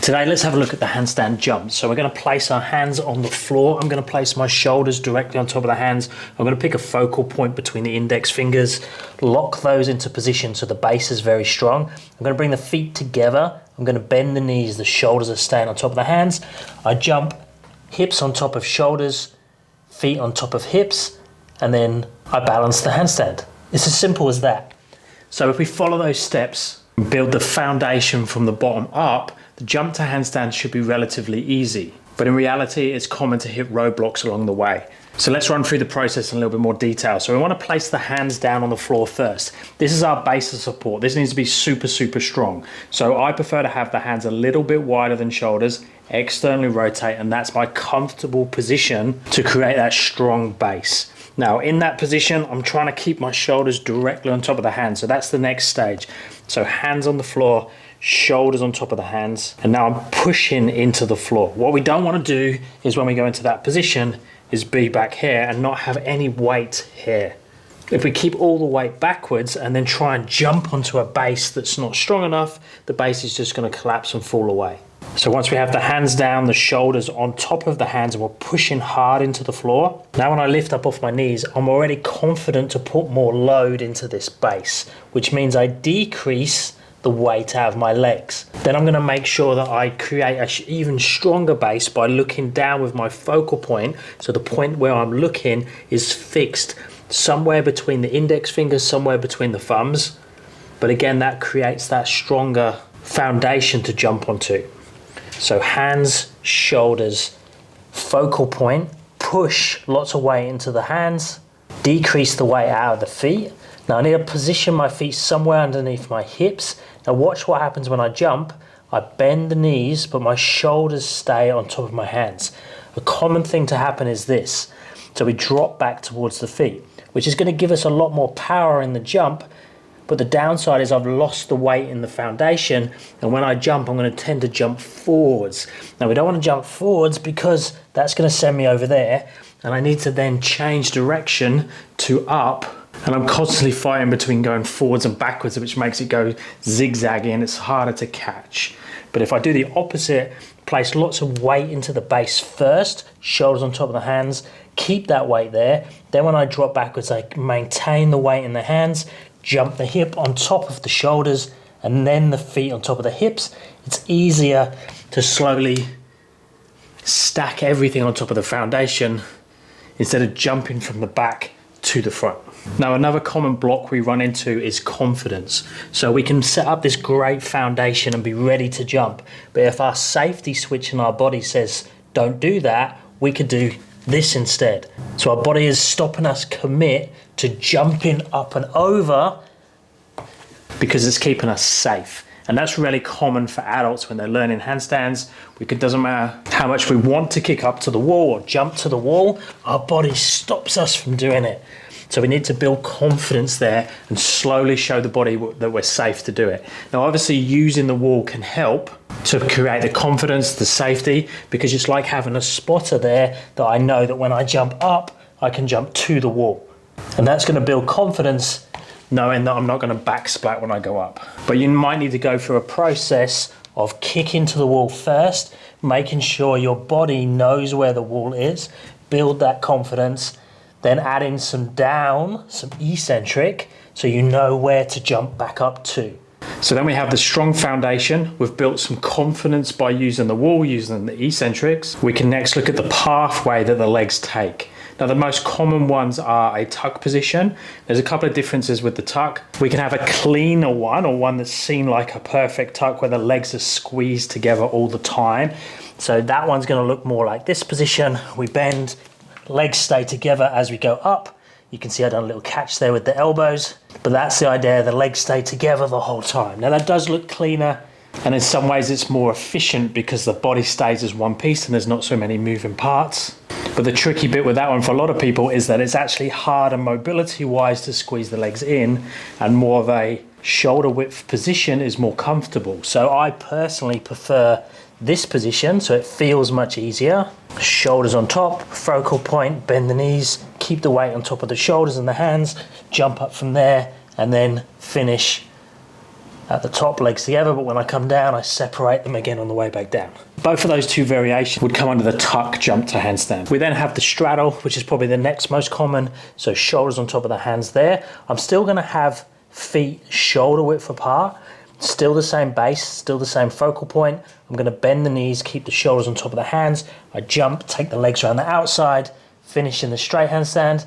Today, let's have a look at the handstand jump. So we're going to place our hands on the floor. I'm going to place my shoulders directly on top of the hands. I'm going to pick a focal point between the index fingers, lock those into position so the base is very strong. I'm going to bring the feet together. I'm going to bend the knees. The shoulders are staying on top of the hands. I jump hips on top of shoulders, feet on top of hips, and then I balance the handstand. It's as simple as that. So if we follow those steps, build the foundation from the bottom up, the jump to handstand should be relatively easy. But in reality, it's common to hit roadblocks along the way. So let's run through the process in a little bit more detail. So we want to place the hands down on the floor first. This is our base of support. This needs to be super, super strong. So I prefer to have the hands a little bit wider than shoulders, externally rotate, and that's my comfortable position to create that strong base. Now in that position, I'm trying to keep my shoulders directly on top of the hands. So that's the next stage. So hands on the floor, shoulders on top of the hands, and now I'm pushing into the floor. What we don't want to do is when we go into that position is be back here and not have any weight here. If we keep all the weight backwards and then try and jump onto a base that's not strong enough, the base is just going to collapse and fall away. So once we have the hands down, the shoulders on top of the hands, and we're pushing hard into the floor. Now when I lift up off my knees, I'm already confident to put more load into this base, which means I decrease the weight out of my legs. Then I'm going to make sure that I create an even stronger base by looking down with my focal point. So the point where I'm looking is fixed somewhere between the index fingers, somewhere between the thumbs. But again, that creates that stronger foundation to jump onto. So hands, shoulders, focal point, push lots of weight into the hands, decrease the weight out of the feet. Now I need to position my feet somewhere underneath my hips. Now watch what happens when I jump. I bend the knees, but my shoulders stay on top of my hands. A common thing to happen is this. So we drop back towards the feet, which is going to give us a lot more power in the jump. But the downside is I've lost the weight in the foundation. And when I jump, I'm going to tend to jump forwards. Now we don't want to jump forwards because that's going to send me over there. And I need to then change direction to up. And I'm constantly fighting between going forwards and backwards, which makes it go zigzaggy and it's harder to catch. But if I do the opposite, place lots of weight into the base first, shoulders on top of the hands, keep that weight there. Then when I drop backwards, I maintain the weight in the hands, jump the hip on top of the shoulders, and then the feet on top of the hips. It's easier to slowly stack everything on top of the foundation instead of jumping from the back to the front. Now another common block we run into is confidence. So we can set up this great foundation and be ready to jump, but if our safety switch in our body says don't do that, we could do this instead. So our body is stopping us commit to jumping up and over because it's keeping us safe. And that's really common for adults when they're learning handstands. It doesn't matter how much we want to kick up to the wall or jump to the wall, our body stops us from doing it. So we need to build confidence there and slowly show the body that we're safe to do it. Now obviously using the wall can help to create the confidence, the safety, because it's like having a spotter there that I know that when I jump up, I can jump to the wall. And that's going to build confidence knowing that I'm not going to backsplat when I go up. But you might need to go through a process of kicking to the wall first, making sure your body knows where the wall is, build that confidence, then add in some down, some eccentric, so you know where to jump back up to. So then we have the strong foundation. We've built some confidence by using the wall, using the eccentrics. We can next look at the pathway that the legs take. Now the most common ones are a tuck position. There's a couple of differences with the tuck. We can have a cleaner one, or one that's seen like a perfect tuck where the legs are squeezed together all the time. So that one's going to look more like this position. We bend, legs stay together as we go up. You can see I've done a little catch there with the elbows, but that's the idea, the legs stay together the whole time. Now that does look cleaner, and in some ways it's more efficient because the body stays as one piece and there's not so many moving parts. But the tricky bit with that one for a lot of people is that it's actually harder mobility wise to squeeze the legs in, and more of a shoulder width position is more comfortable. So I personally prefer this position, so it feels much easier. Shoulders on top, focal point, bend the knees, keep the weight on top of the shoulders and the hands, jump up from there, and then finish at the top, legs together, but when I come down, I separate them again on the way back down. Both of those two variations would come under the tuck jump to handstand. We then have the straddle, which is probably the next most common. So shoulders on top of the hands there. I'm still gonna have feet shoulder width apart, still the same base, still the same focal point. I'm gonna bend the knees, keep the shoulders on top of the hands. I jump, take the legs around the outside, finish in the straight handstand,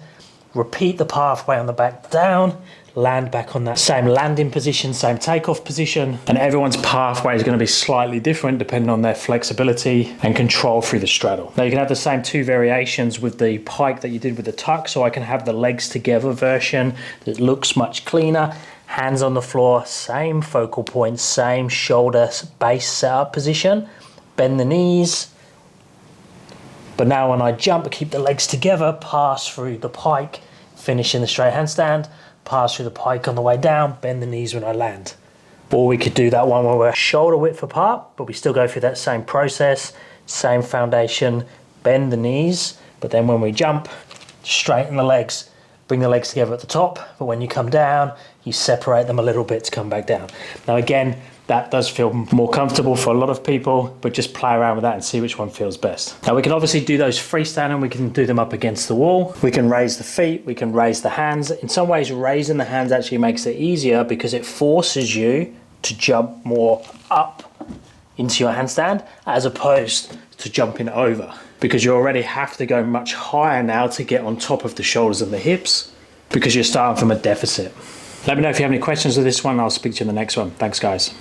repeat the pathway on the back down, land back on that same landing position, same takeoff position, and everyone's pathway is going to be slightly different depending on their flexibility and control through the straddle. Now you can have the same two variations with the pike that you did with the tuck, so I can have the legs together version that looks much cleaner, hands on the floor, same focal point, same shoulder base setup position, bend the knees, but now when I jump, I keep the legs together, pass through the pike, finish in the straight handstand, pass through the pike on the way down, bend the knees when I land. Or we could do that one where we're shoulder width apart, but we still go through that same process, same foundation, bend the knees, but then when we jump, straighten the legs, bring the legs together at the top, but when you come down, you separate them a little bit to come back down. Now again, that does feel more comfortable for a lot of people, but just play around with that and see which one feels best. Now we can obviously do those freestanding, we can do them up against the wall. We can raise the feet, we can raise the hands. In some ways, raising the hands actually makes it easier because it forces you to jump more up into your handstand as opposed to jumping over, because you already have to go much higher now to get on top of the shoulders and the hips because you're starting from a deficit. Let me know if you have any questions of this one. I'll speak to you in the next one. Thanks, guys.